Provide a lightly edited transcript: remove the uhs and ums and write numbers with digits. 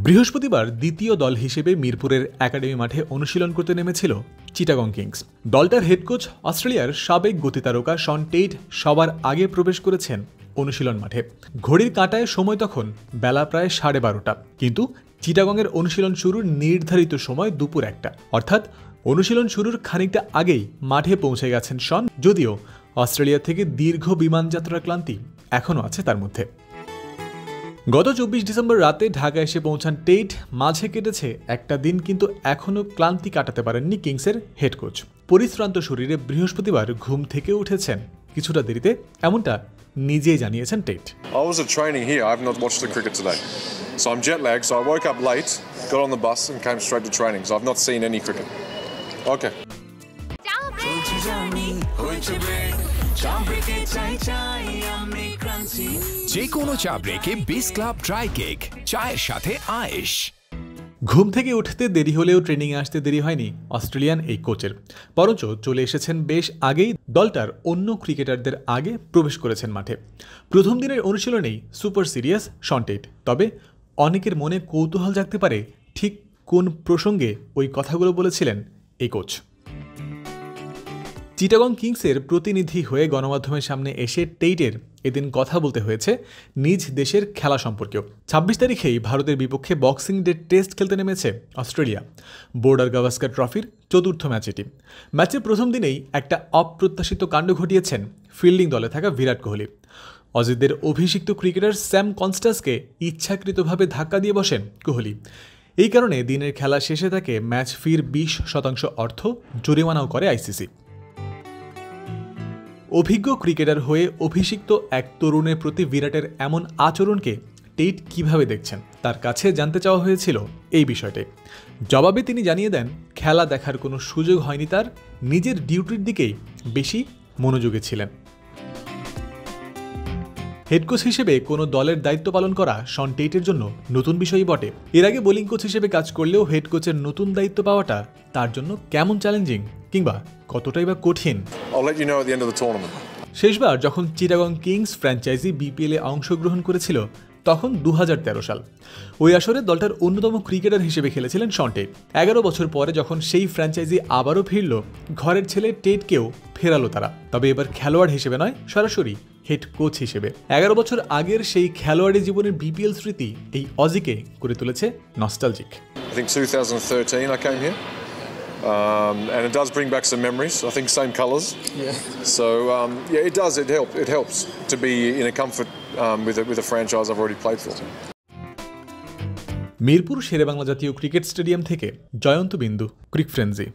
বৃহস্পতিবার দ্বিতীয় দল হিসেবে মিরপুরের একাডেমি মাঠে অনুশীলন করতে নেমেছিল চিটাগং কিংস। দলটার হেড কোচ অস্ট্রেলিয়ার সাবেক গতিতারকা শন টেইট সবার আগে প্রবেশ করেছেন অনুশীলন মাঠে। ঘড়ির কাঁটায় সময় তখন বেলা প্রায় 12:30, কিন্তু চিটাগংয়ের অনুশীলন শুরুর নির্ধারিত সময় দুপুর 1টা, অর্থাৎ অনুশীলন শুরুর খানিকটা আগেই মাঠে পৌঁছে গেছেন শন, যদিও অস্ট্রেলিয়া থেকে দীর্ঘ বিমানযাত্রার ক্লান্তি এখনও আছে তার মধ্যে। গত 24 ডিসেম্বর রাতে ঢাকা এসে পৌঁছান টেইট। মাঝে কেটেছে একটা দিন, কিন্তু এখনও ক্লান্তি কাটাতে পারেননি কিংসের হেড কোচ। পরিশ্রান্ত শরীরে বৃহস্পতিবার ঘুম থেকে উঠেছেন কিছুটা দেরিতে, এমনটা নিজেই জানিয়েছেন Tait. I was at training here. I have not watched the cricket today. So I'm jet lagged, so I woke up late, got on the bus and came straight to training. So I've not seen any cricket. Okay. যে কোনো চা ব্রেকে বিস club dry cake, চায়ের সাথে আয়েশ। ঘুম থেকে উঠতে দেরি হলেও ট্রেনিংয়ে আসতে দেরি হয়নি অস্ট্রেলিয়ান এই কোচের, বরঞ্চ চলে এসেছেন বেশ আগেই। দলটার অন্য ক্রিকেটারদের আগে প্রবেশ করেছেন মাঠে। প্রথম দিনের অনুশীলনেই সুপার সিরিয়াস শন টেইট, তবে অনেকের মনে কৌতূহল জাগতে পারে ঠিক কোন প্রসঙ্গে ওই কথাগুলো বলেছিলেন এই কোচ। চিটাগং কিংসের প্রতিনিধি হয়ে গণমাধ্যমের সামনে এসে টেইটের এদিন কথা বলতে হয়েছে নিজ দেশের খেলা সম্পর্কেও। 26 তারিখেই ভারতের বিপক্ষে বক্সিং ডে টেস্ট খেলতে নেমেছে অস্ট্রেলিয়া। বর্ডার গাভাস্কার ট্রফির চতুর্থ ম্যাচ এটি। ম্যাচের প্রথম দিনেই একটা অপ্রত্যাশিত কাণ্ড ঘটিয়েছেন ফিল্ডিং দলে থাকা বিরাট কোহলি। অজিতদের অভিষিক্ত ক্রিকেটার স্যাম কনস্টাসকে ইচ্ছাকৃতভাবে ধাক্কা দিয়ে বসেন কোহলি। এই কারণে দিনের খেলা শেষে তাকে ম্যাচ ফির 20% অর্থ জরিমানাও করে আইসিসি। অভিজ্ঞ ক্রিকেটার হয়ে অভিষিক্ত এক তরুণের প্রতি বিরাটের এমন আচরণকে টেইট কিভাবে দেখছেন, তার কাছে জানতে চাওয়া হয়েছিল এই বিষয়টাই। জবাবে তিনি জানিয়ে দেন, খেলা দেখার কোনো সুযোগ হয়নি তার, নিজের ডিউটির দিকেই বেশি মনোযোগী ছিলেন। হেড কোচ হিসেবে কোনো দলের দায়িত্ব পালন করা শন টেইটের জন্য নতুন বিষয়ই বটে। এর আগে বোলিং কোচ হিসেবে কাজ করলেও হেড কোচের নতুন দায়িত্ব পাওয়াটা তার জন্য কেমন চ্যালেঞ্জিং কিংবা কতটাই বা কঠিন। শেষবার যখন চিটাগং কিংস ফ্র্যাঞ্চাইজি বিপিএলে অংশগ্রহণ করেছিল তখন 2013 সাল। ওই আসরে দলটার অন্যতম ক্রিকেটার হিসেবে খেলেছিলেন শন টেইট। 11 বছর পরে যখন সেই ফ্র্যাঞ্চাইজি আবারও ফিরল, ঘরের ছেলে টেইটকেও ফেরালো তারা, তবে এবার খেলোয়াড় হিসেবে নয়, সরাসরি হেড কোচ হিসেবে। 11 বছর আগের সেই খেলোয়াড়ি জীবনের বিপিএল স্মৃতি এই অজিকে করে তুলেছে nostalgic. I think 2013 I came here. And it does bring back some memories. I think same colours. Yeah. So yeah, it does. It helps to be in a comfort with a franchise I've already played for. Mirpur Sher-e-Bangla জাতীয় cricket stadium থেকে জয়ন্ত বিন্দু, ক্রিক ফ্রেন্সি।